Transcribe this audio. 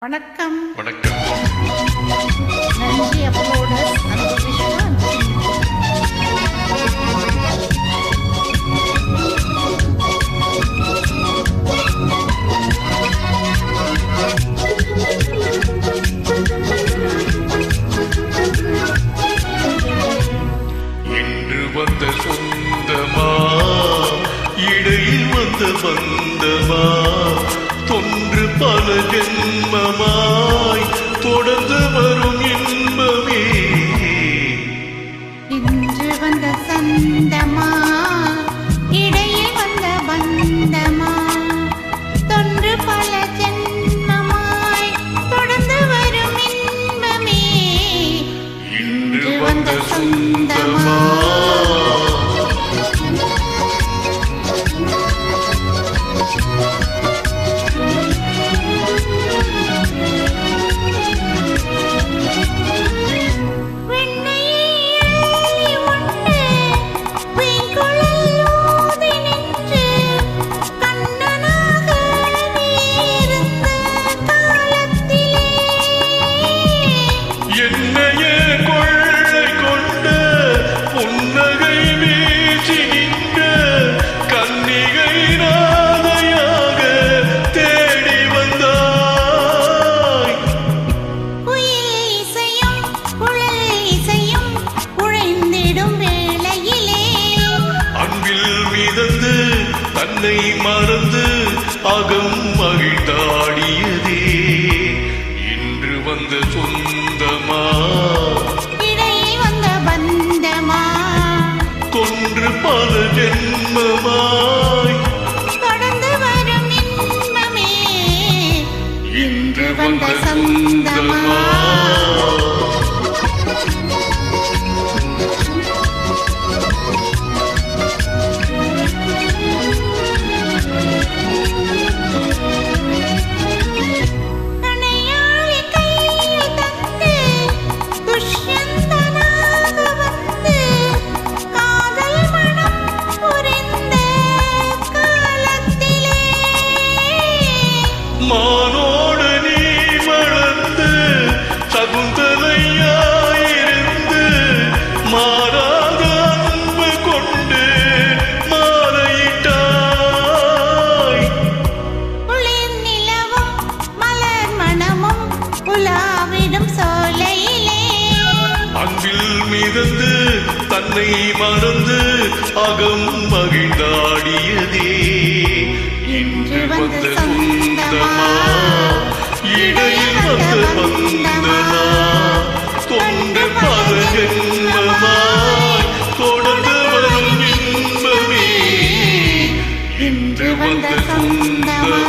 வணக்கம். வணக்கம். நன்றி அப்லோடர்ஸ் அன்பு விஸ்வா. இன்று வந்த சொந்தமா, இடையில் வந்த பந்தமா, தொன்று பல ஜென்மமாய் தொடர்ந்து வரும் இன்பமே. இன்று வந்த சந்தமா, இடையில் வந்த பந்தமா, தொன்று பல ஜென்மமாய் தொடர்ந்து வரும் இன்பமே. இன்று வந்த சொந்தமா, என்னையே கொள்ளை கொண்ட புன்னகை வீசி நின்ற கன்னிகை நாதையாக தேடி வந்தாய். குயில் இசையும் குழல் இசையும் குழைந்திடும் வேளையிலே அன்பில் மிதந்து தன்னை மறந்து அகம் மகிழ்ந்தாடியதே. இன்று வந்த சொந்தமா, இடையில் வந்த பந்தமா, தொன்று பல ஜென்மமாய் தொடர்ந்து வரும் இன்பமே. இன்று வந்த வந்த சொந்தமா, சொந்தமா. கணையாழி கையில் தந்து துஷ்யந்தனாக வந்து காதல் மனம் புரிந்த காலத்திலே மானோடு நீ வளர்ந்து சகுந்தலையாயிருந்து மாறாத அன்பு கொண்டு மாலையிட்டாய். குளிர் நிலவும் மலர் மணமும் உலாவிடும் சோலையிலே அன்பில் மிதந்து தன்னை மறந்து அகம் மகிழ்ந்தாடியதே. இன்று வந்த சொந்தமா, இடையில் வந்த பந்தமா, தொண்டு பல ஜென்மமாய் தொடர்ந்து வரும் இன்பமே. இன்று வந்த சொந்தமா.